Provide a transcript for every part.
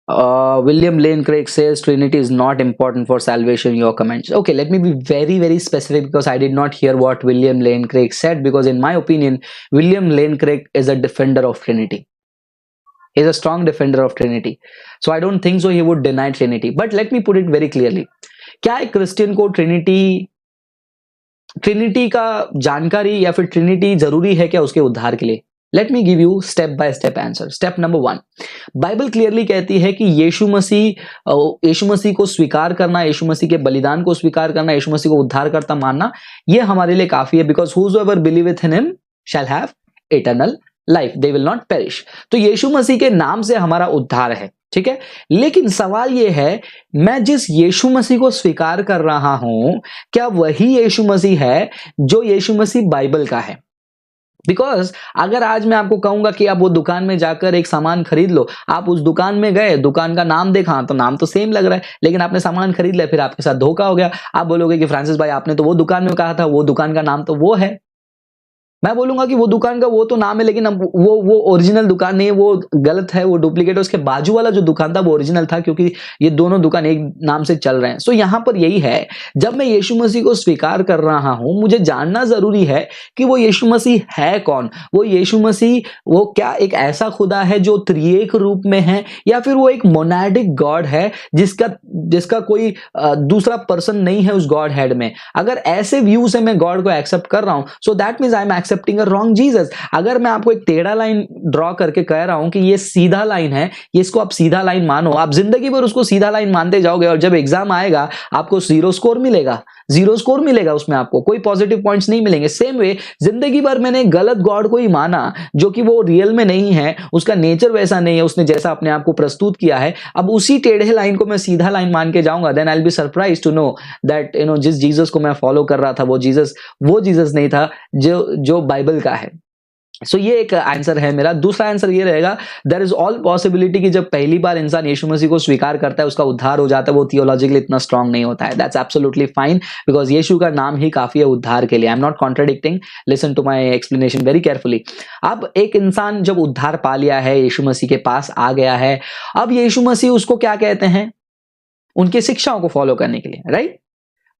William Lane Craig says Trinity is not important for salvation. Your comments. Okay, let me be very, very specific because I did not hear what William Lane Craig said. Because in my opinion, William Lane Craig is a defender of Trinity. He is a strong defender of Trinity. So I don't think so he would deny Trinity. But let me put it very clearly. क्या एक Christian को Trinity का जानकारी या फिर Trinity जरूरी है क्या उसके उद्धार के लिए? Let me give you step by step answer. Step number 1, Bible clearly कहती है कि यीशु मसीह को स्वीकार करना, यीशु मसीह के बलिदान को स्वीकार करना, यीशु मसीह को उद्धारकर्ता मानना, यह हमारे लिए काफी है. Because whosoever believeth in him shall have eternal life, they will not perish. तो यीशु मसीह के नाम से हमारा उद्धार है, ठीक है. लेकिन सवाल यह है, मैं जिस यीशु मसीह को स्वीकार कर रहा हूं, क्या वही यीशु मसीह है जो यीशु मसीह बाइबल का है? बिकॉज अगर आज मैं आपको कहूंगा कि आप वो दुकान में जाकर एक सामान खरीद लो, आप उस दुकान में गए, दुकान का नाम देखा तो नाम तो सेम लग रहा है, लेकिन आपने सामान खरीद लिया, फिर आपके साथ धोखा हो गया. आप बोलोगे कि फ्रांसिस भाई आपने तो वो दुकान में कहा था, वो दुकान का नाम तो वो है. मैं बोलूंगा कि वो दुकान का वो तो नाम है, लेकिन अब वो ओरिजिनल दुकान नहीं है, वो गलत है, वो डुप्लीकेट है. उसके बाजू वाला जो दुकान था वो ओरिजिनल था, क्योंकि ये दोनों दुकान एक नाम से चल रहे हैं. सो यहां पर यही है, जब मैं यीशु मसीह को स्वीकार कर रहा हूं, मुझे जानना जरूरी है कि वो यीशु मसीह है कौन. वो यीशु मसीह वो क्या एक ऐसा खुदा है जो त्रिएक रूप में है, या फिर वो एक मोनाडिक गॉड है जिसका कोई दूसरा पर्सन नहीं है उस गॉड हेड में. अगर ऐसे व्यू से मैं गॉड को एक्सेप्ट कर रहा हूं, so that means I am accepting a wrong Jesus. अगर मैं आपको एक टेढ़ा लाइन ड्रॉ करके कह रहा हूं कि ये सीधा लाइन है, ये इसको आप सीधा लाइन मानो, आप जिंदगी भर उसको सीधा लाइन मानते जाओगे और जब एग्जाम आएगा आपको जीरो स्कोर मिलेगा, उसमें आपको कोई पॉजिटिव पॉइंट्स नहीं मिलेंगे. सेम वे जिंदगी भर मैंने गलत गॉड को ही माना जो कि वो रियल में नहीं है, उसका नेचर वैसा नहीं है, उसने जैसा अपने आप को प्रस्तुत किया है. अब उसी टेढ़े लाइन को मैं सीधा लाइन मान के जाऊंगा, then I will be surprise to know that जिस जीसस को मैं फॉलो कर रहा था वो जीसस नहीं था जो बाइबल का है. सो ये एक आंसर है मेरा. दूसरा आंसर ये रहेगा, देयर इज ऑल पॉसिबिलिटी कि जब पहली बार इंसान यीशु मसीह को स्वीकार करता है उसका उद्धार हो जाता है, वो थियोलॉजिकली इतना स्ट्रांग नहीं होता है. That's absolutely fine, because Yeshu का नाम ही काफी है उद्धार के लिए. I am not contradicting, listen to my explanation very carefully. अब एक इंसान जब उद्धार पा लिया है, यीशु मसीह के पास आ गया है, अब यीशु मसीह उसको क्या कहते हैं? उनकी शिक्षाओं को फॉलो करने के लिए, राइट?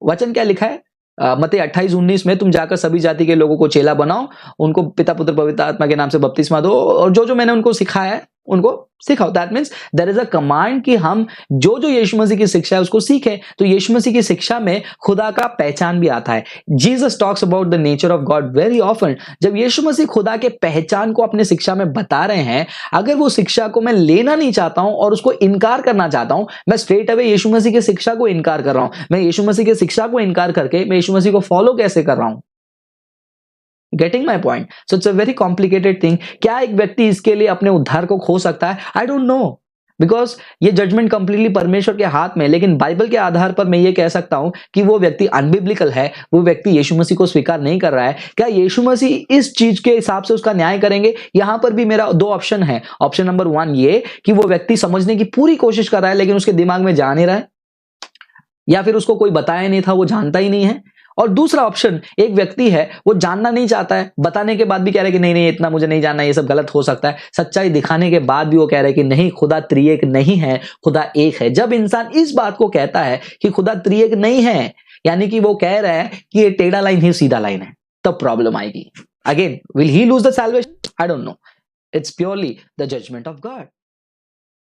वचन क्या लिखा है मत्ती 28:19 में, तुम जाकर सभी जाति के लोगों को चेला बनाओ, उनको पिता पुत्र पवित्र आत्मा के नाम से बपतिस्मा दो, और जो मैंने उनको सिखाया है उनको सिखाओ. That means there is a command कि हम जो यीशु मसीह की शिक्षा है उसको सीखें. तो यीशु मसीह की शिक्षा में खुदा का पहचान भी आता है. Jesus talks about the nature of God very often. जब यीशु मसीह खुदा के पहचान को अपने शिक्षा में बता रहे हैं, अगर वो शिक्षा को मैं लेना नहीं चाहता हूं और उसको इनकार करना चाहता हूं, मैं स्ट्रेट अवे यीशु मसीह की शिक्षा को इनकार कर रहा हूं. मैं यीशु मसीह की शिक्षा को इनकार करके मैं यीशु मसीह को फॉलो कैसे कर रहा हूं? Getting my point? So it's a very complicated thing. क्या एक व्यक्ति इसके लिए अपने उद्धार को खो सकता है? आई डोंट नो, बिकॉज ये जजमेंट कंप्लीटली परमेश्वर के हाथ में. लेकिन बाइबल के आधार पर मैं ये कह सकता हूं कि वो व्यक्ति अनबिब्लिकल है, वो व्यक्ति यीशु मसीह को स्वीकार नहीं कर रहा है. क्या यीशु मसीह इस चीज के हिसाब से उसका न्याय करेंगे? यहां पर भी मेरा 2 ऑप्शन है. ऑप्शन नंबर 1 ये कि वो व्यक्ति समझने की पूरी कोशिश कर रहा है लेकिन उसके दिमाग में जा नहीं रहा है, या फिर उसको कोई बताया नहीं था, वो जानता ही नहीं है. और दूसरा ऑप्शन, एक व्यक्ति है वो जानना नहीं चाहता है, बताने के बाद भी कह रहा है कि नहीं इतना मुझे नहीं जानना, ये सब गलत हो सकता है. सच्चाई दिखाने के बाद भी वो कह रहा है कि नहीं, खुदा त्रिएक नहीं है, खुदा एक है. जब इंसान इस बात को कहता है कि खुदा त्रिएक नहीं है, यानी कि वो कह रहा है कि ये टेढ़ा लाइन ही सीधा लाइन है, तब प्रॉब्लम आएगी. Again, will he lose the salvation? I don't know. It's purely the judgement of God.